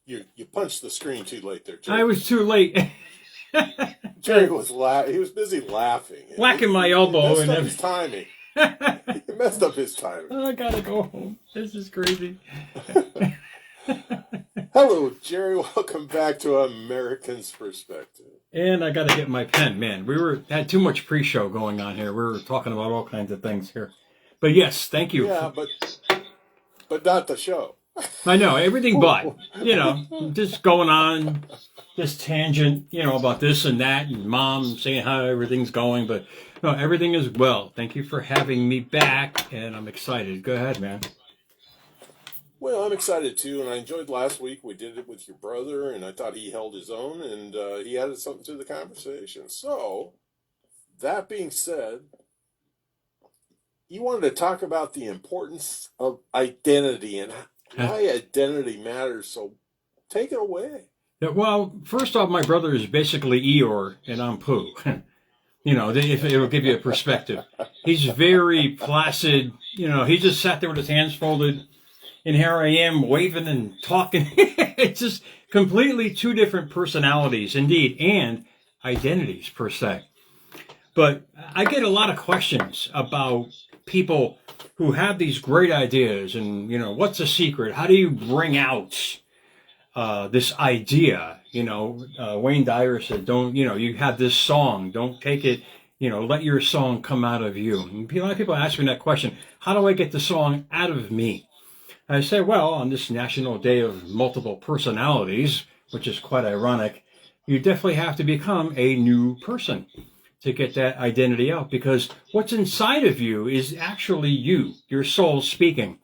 You punched the screen too late there, I Jerry. was too late. Jerry was he was busy laughing. Whacking my He elbow messed and up then. his timing. He messed up his timing. I gotta go home. This is crazy. Hello, Jerry. Welcome back to American's Perspective. And I gotta get my pen, man. Had too much pre-show going on here. We were talking about all kinds of things here. But yes, thank you. Yeah, but not the show. I know everything, but just going on, this tangent, about this and that, and mom saying how everything's going. But no, everything is well. Thank you for having me back, and I'm excited. Go ahead, man. Well, I'm excited too, and I enjoyed last week. We did it with your brother, and I thought he held his own, and he added something to the conversation. So, that being said, you wanted to talk about the importance of identity and why identity matters. So, take it away. Yeah, well, first off, my brother is basically Eeyore, and I'm Pooh. If it'll give you a perspective. He's very placid. He just sat there with his hands folded. And here I am waving and talking. It's just completely two different personalities, indeed, and identities per se. But I get a lot of questions about people who have these great ideas and, what's the secret? How do you bring out this idea? Wayne Dyer said, don't, you have this song, don't take it, let your song come out of you. And a lot of people ask me that question, how do I get the song out of me? I say, well, on this National Day of Multiple Personalities, which is quite ironic, you definitely have to become a new person to get that identity out, because what's inside of you is actually you, your soul speaking.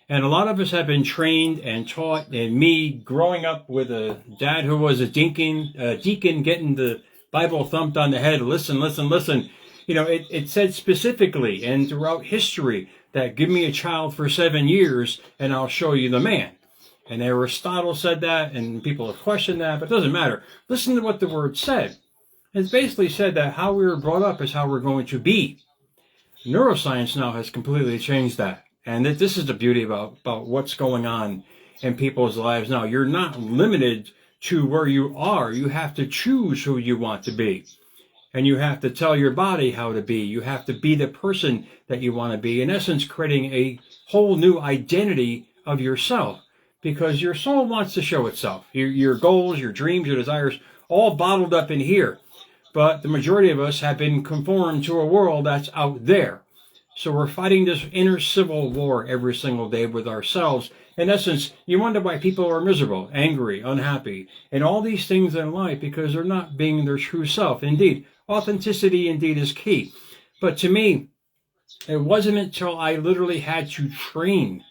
And a lot of us have been trained and taught, and me growing up with a dad who was a deacon getting the Bible thumped on the head, listen, listen, listen. It said specifically and throughout history that give me a child for 7 years and I'll show you the man. And Aristotle said that, and people have questioned that, but it doesn't matter. Listen to what the word said. It's basically said that how we were brought up is how we're going to be. Neuroscience now has completely changed that. And this is the beauty about what's going on in people's lives now. You're not limited to where you are. You have to choose who you want to be. And you have to tell your body how to be. You have to be the person that you want to be. In essence, creating a whole new identity of yourself. Because your soul wants to show itself. Your goals, your dreams, your desires, all bottled up in here. But the majority of us have been conformed to a world that's out there. So we're fighting this inner civil war every single day with ourselves. In essence, you wonder why people are miserable, angry, unhappy, and all these things in life because they're not being their true self. Indeed, authenticity indeed is key. But to me, it wasn't until I literally had to train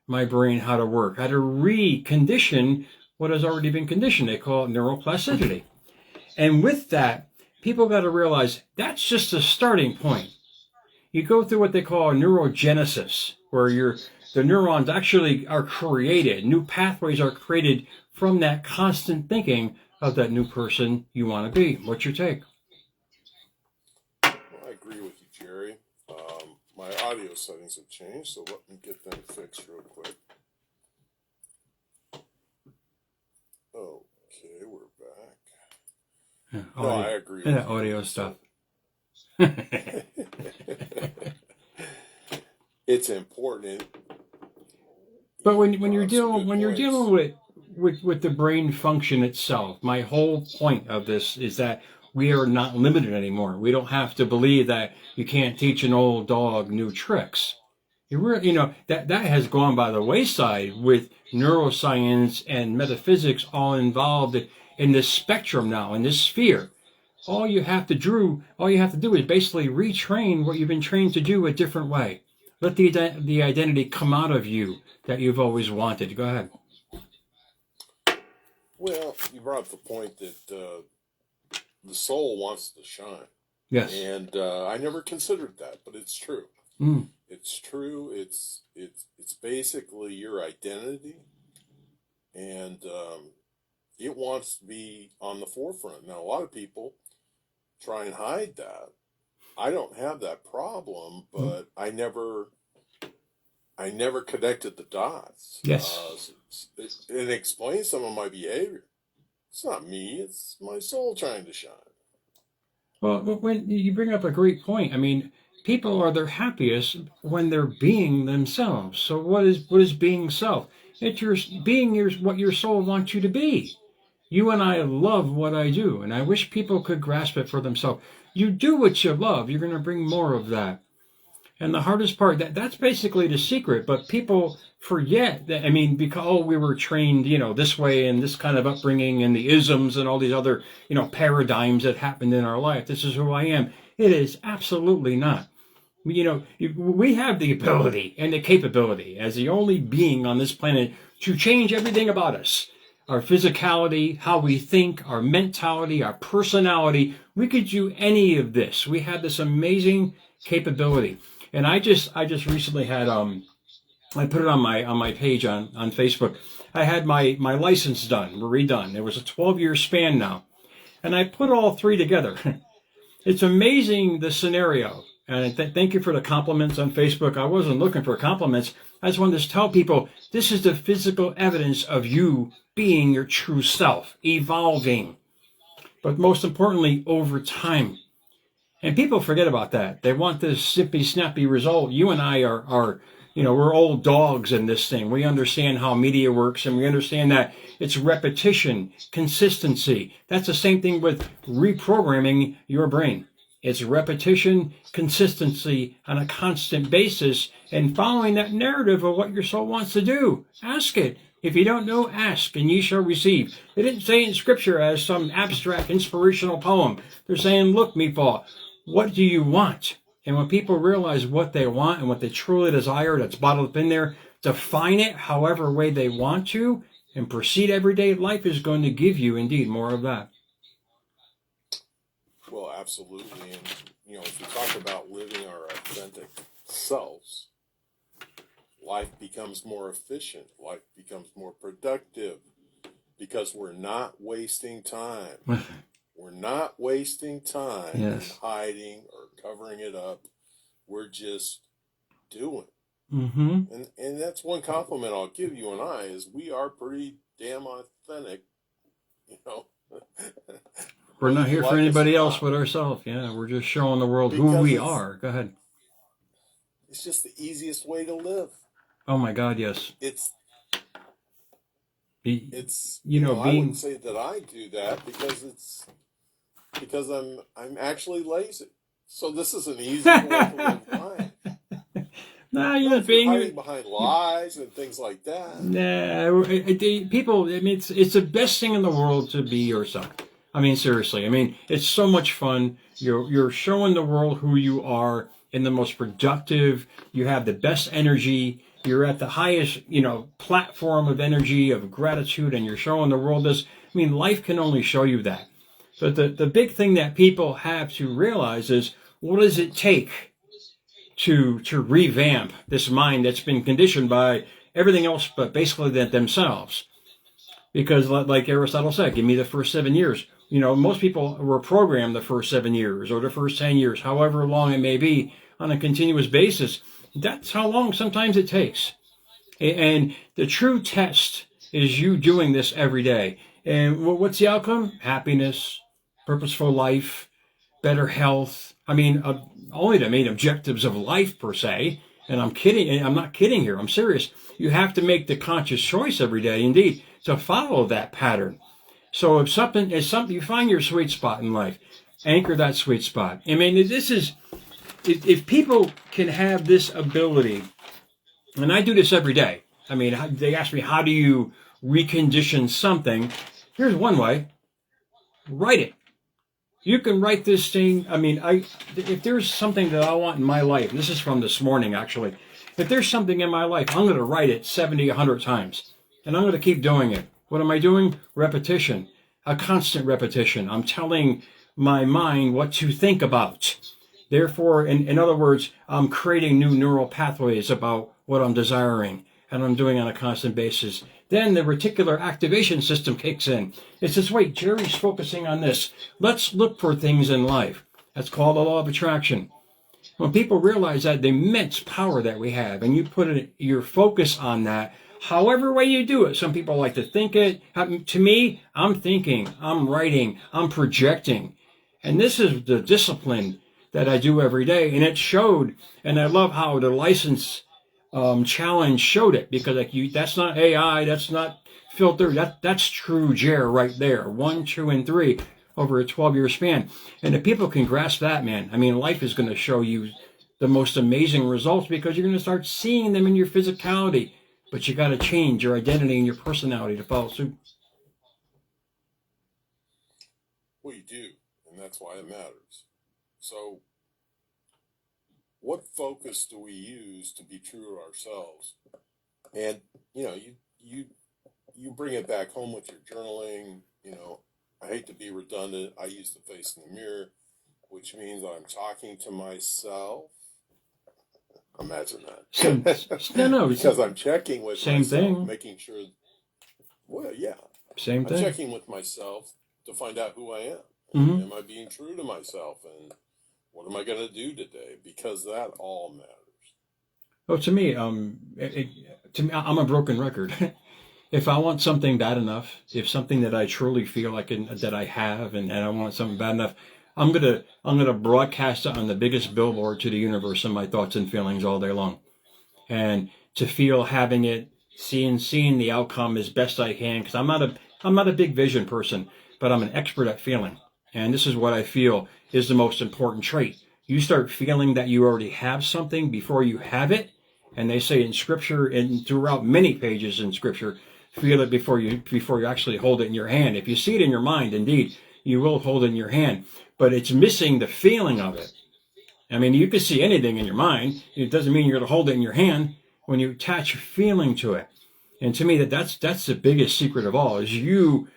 my brain how to work, how to recondition what has already been conditioned. They call it neuroplasticity. And with that, people got to realize that's just a starting point. You go through what they call a neurogenesis, where the neurons actually are created. New pathways are created from that constant thinking of that new person you want to be. What's your take? Well, I agree with you, Jerry. My audio settings have changed, so let me get them fixed real quick. Okay, we're back. Audio, I agree with you. Audio stuff. It's important. But when you're dealing with the brain function itself, my whole point of this is that we are not limited anymore. We don't have to believe that you can't teach an old dog new tricks. That has gone by the wayside with neuroscience and metaphysics all involved in this spectrum now, in this sphere. All you have to do is basically retrain what you've been trained to do a different way. Let the identity come out of you that you've always wanted. Go ahead. Well, you brought up the point that the soul wants to shine. Yes. And I never considered that, but it's true. Mm. It's true. It's basically your identity, and it wants to be on the forefront. Now, a lot of people try and hide that. I don't have that problem, but I never connected the dots. Yes. It explains some of my behavior. It's not me, it's my soul trying to shine. Well, when you bring up a great point, I mean, people are their happiest when they're being themselves. So what is being self? It's your being your what your soul wants you to be. You and I love what I do, and I wish people could grasp it for themselves. You do what you love, you're going to bring more of that. And the hardest part, that's basically the secret, but people forget that, I mean, because we were trained, this way and this kind of upbringing and the isms and all these other, paradigms that happened in our life. This is who I am. It is absolutely not. We have the ability and the capability as the only being on this planet to change everything about us. Our physicality, how we think, our mentality, our personality. We could do any of this. We have this amazing capability. And I just recently had I put it on my page on Facebook. I had my license redone. It was a 12-year span now. And I put all three together. It's amazing, the scenario. And thank you for the compliments on Facebook. I wasn't looking for compliments. I just wanted to tell people this is the physical evidence of you being your true self, evolving. But most importantly, over time. And people forget about that. They want this sippy, snappy result. You and I are we're old dogs in this thing. We understand how media works, and we understand that it's repetition, consistency. That's the same thing with reprogramming your brain. It's repetition, consistency on a constant basis, and following that narrative of what your soul wants to do. Ask it. If you don't know, ask, and ye shall receive. They didn't say in Scripture as some abstract, inspirational poem. They're saying, look, meatball, what do you want? And when people realize what they want and what they truly desire that's bottled up in there, define it however way they want to, and proceed every day, life is going to give you, indeed, more of that. Well, absolutely. And, if we talk about living our authentic selves, life becomes more efficient. Life becomes more productive because we're not wasting time. We're not wasting time in hiding or covering it up. We're just doing. Mm-hmm. And that's one compliment I'll give you and I is we are pretty damn authentic, We're not here for anybody else but ourselves. Yeah, we're just showing the world who we are. Go ahead. It's just the easiest way to live. Oh my God, yes. It's being, I wouldn't say that I do that because I'm actually lazy. So this is an easy way to live life. Nah, you're not being hiding behind lies and things like that. Nah, people. I mean, it's the best thing in the world to be yourself. I mean, seriously. I mean, it's so much fun. You're showing the world who you are in the most productive. You have the best energy. You're at the highest, platform of energy, of gratitude, and you're showing the world this. I mean, life can only show you that. But the big thing that people have to realize is, what does it take to revamp this mind that's been conditioned by everything else but basically themselves? Because like Aristotle said, give me the first 7 years. Most people were programmed the first 7 years or the first 10 years, however long it may be, on a continuous basis. That's how long sometimes it takes. And the true test is you doing this every day. And what's the outcome? Happiness, purposeful life, better health. I mean, only the main objectives of life per se. And I'm kidding. I'm not kidding here. I'm serious. You have to make the conscious choice every day, indeed, to follow that pattern. So if something you find your sweet spot in life, anchor that sweet spot. I mean, if people can have this ability, and I do this every day. I mean, they ask me, how do you recondition something? Here's one way. Write it. You can write this thing. I mean, if there's something that I want in my life, this is from this morning, actually. If there's something in my life, I'm going to write it 70, 100 times. And I'm going to keep doing it. What am I doing? Repetition. A constant repetition. I'm telling my mind what to think about. Therefore, in other words, I'm creating new neural pathways about what I'm desiring. And I'm doing on a constant basis. Then the reticular activation system kicks in. It says, wait, Jerry's focusing on this. Let's look for things in life. That's called the law of attraction. When people realize that, the immense power that we have, and you put your focus on that, however way you do it. Some people like to think it. To me, I'm thinking, I'm writing, I'm projecting. And this is the discipline that I do every day. And it showed, and I love how the license challenge showed it, because like that's not AI, that's not filter, that's true Jer right there. 1, 2, and 3 over a 12-year span. And if people can grasp that, man, I mean, life is going to show you the most amazing results, because you're going to start seeing them in your physicality. But you got to change your identity and your personality to follow suit. Well, you do, and that's why it matters. So, what focus do we use to be true to ourselves? And you bring it back home with your journaling. I hate to be redundant. I use the face in the mirror, which means I'm talking to myself. Imagine that. No, because I'm checking with same myself, thing. making sure. Well, yeah, same thing. I'm checking with myself to find out who I am. Mm-hmm. Am I being true to myself? And what am I going to do today? Because that all matters. Oh, to me, I'm a broken record. If I want something bad enough, if something that I truly feel like that I have, and I want something bad enough, I'm gonna broadcast it on the biggest billboard to the universe in my thoughts and feelings all day long, and to feel having it, seeing the outcome as best I can, because I'm not a big vision person, but I'm an expert at feeling, and this is what I feel is the most important trait. You start feeling that you already have something before you have it, and they say in Scripture and throughout many pages in Scripture, feel it before you actually hold it in your hand. If you see it in your mind, indeed, you will hold it in your hand. But it's missing the feeling of it. I mean, you can see anything in your mind. It doesn't mean you're going to hold it in your hand when you attach feeling to it. And to me, that's the biggest secret of all, is you,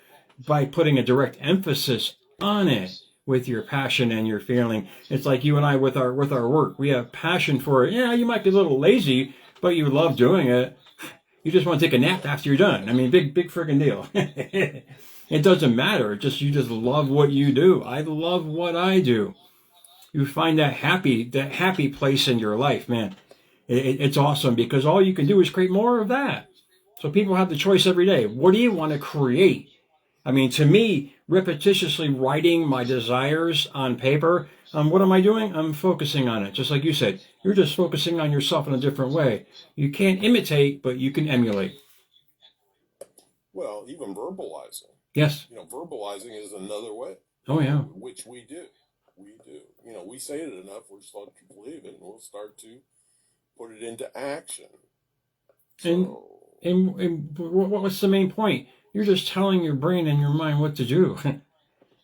by putting a direct emphasis on it with your passion and your feeling. It's like you and I with our work. We have passion for it. Yeah, you might be a little lazy, but you love doing it. You just want to take a nap after you're done. I mean, big friggin' deal. It doesn't matter. You just love what you do. I love what I do. You find that happy place in your life, man. It's awesome, because all you can do is create more of that. So people have the choice every day. What do you want to create? I mean, to me, repetitiously writing my desires on paper, what am I doing? I'm focusing on it. Just like you said, you're just focusing on yourself in a different way. You can't imitate, but you can emulate. Well, even verbalizing. Yes. Verbalizing is another way. Oh, yeah. Which we do. We do. We say it enough, we'll start to believe it, and we'll start to put it into action. So, and what's the main point? You're just telling your brain and your mind what to do.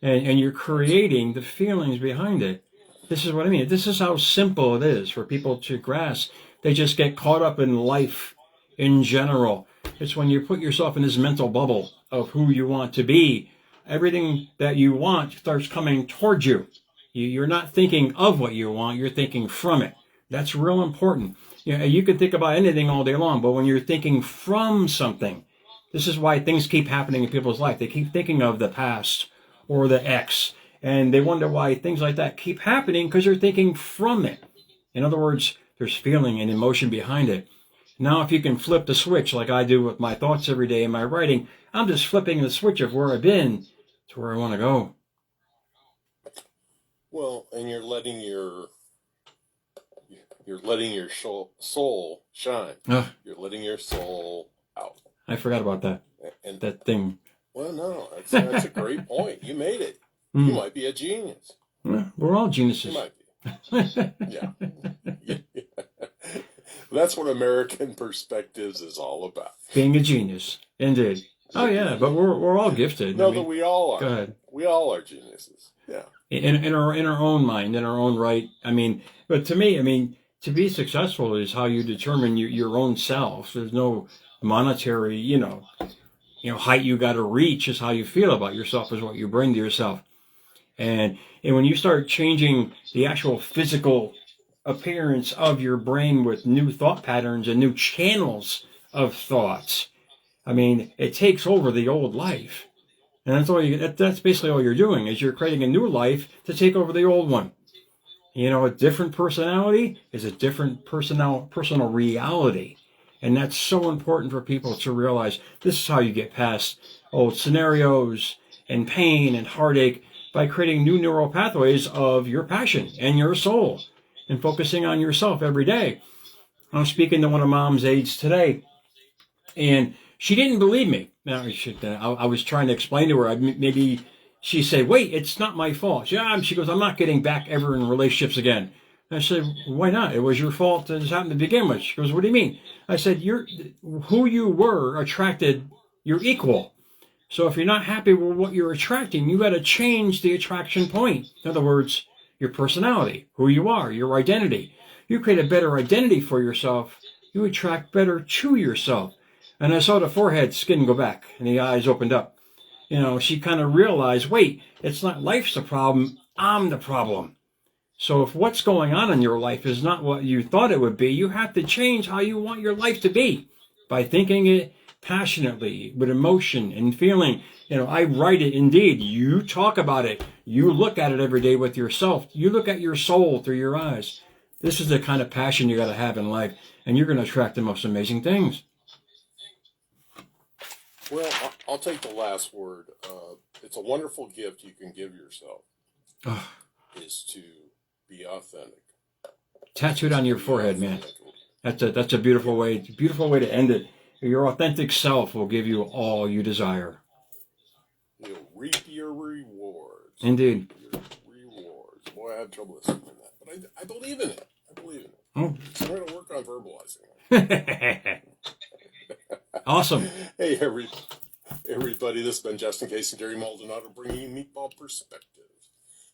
and you're creating the feelings behind it. This is what I mean. This is how simple it is for people to grasp. They just get caught up in life in general. It's when you put yourself in this mental bubble of who you want to be, everything that you want starts coming towards you. You're not thinking of what you want, you're thinking from it. That's real important. You can think about anything all day long, but when you're thinking from something, this is why things keep happening in people's life. They keep thinking of the past or the ex, and they wonder why things like that keep happening, because they're thinking from it. In other words, there's feeling and emotion behind it. Now, if you can flip the switch like I do with my thoughts every day in my writing, I'm just flipping the switch of where I've been to where I want to go. Well, and you're letting your soul shine. You're letting your soul out. I forgot about that. And that thing. Well, no, that's a great point. You made it. You might be a genius. We're all geniuses. You might be. Yeah. That's what American Perspectives is all about. Being a genius, indeed. Oh yeah, but we're all gifted. No, but we all are. Go ahead. We all are geniuses. Yeah. In our own mind, in our own right. I mean, but to me, to be successful is how you determine your own self. There's no monetary, height you got to reach. Is how you feel about yourself, is what you bring to yourself. And when you start changing the actual physical appearance of your brain with new thought patterns and new channels of thoughts, I mean, it takes over the old life. And that's basically all you're doing, is you're creating a new life to take over the old one. A different personality is a different personal reality. And that's so important for people to realize. This is how you get past old scenarios and pain and heartache, by creating new neural pathways of your passion and your soul and focusing on yourself every day. I'm speaking to one of Mom's aides today, and she didn't believe me. Now, I was trying to explain to her, maybe she said, wait, it's not my fault. She goes, I'm not getting back ever in relationships again. I said, why not? It was your fault that this happened to begin with. She goes, what do you mean? I said, who you were attracted, you're equal. So if you're not happy with what you're attracting, you got to change the attraction point. In other words, your personality, who you are, your identity. You create a better identity for yourself, you attract better to yourself. And I saw the forehead skin go back and the eyes opened up. She kind of realized, wait, it's not life's the problem, I'm the problem. So if what's going on in your life is not what you thought it would be, you have to change how you want your life to be by thinking it passionately, with emotion and feeling. I write it indeed. You talk about it. You look at it every day with yourself. You look at your soul through your eyes. This is the kind of passion you got to have in life, and you're going to attract the most amazing things. Well, I'll take the last word. It's a wonderful gift you can give yourself, is to be authentic. Tattooed on your forehead, man. That's a beautiful way. It's a beautiful way to end it. Your authentic self will give you all you desire. You'll reap your rewards. Indeed. Your rewards. Boy, I have trouble with saying that, but I believe in it. Oh. So we're going to work on verbalizing it. Awesome. Hey, everybody. This has been Justin Case and Jerry Maldonado, bringing you Meatball Perspective.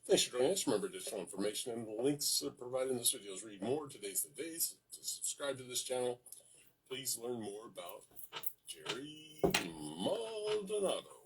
Thanks for joining us. Remember, additional information and the links provided in this video. Read more. Today's the day to subscribe to this channel. Please learn more about Jerry Maldonado.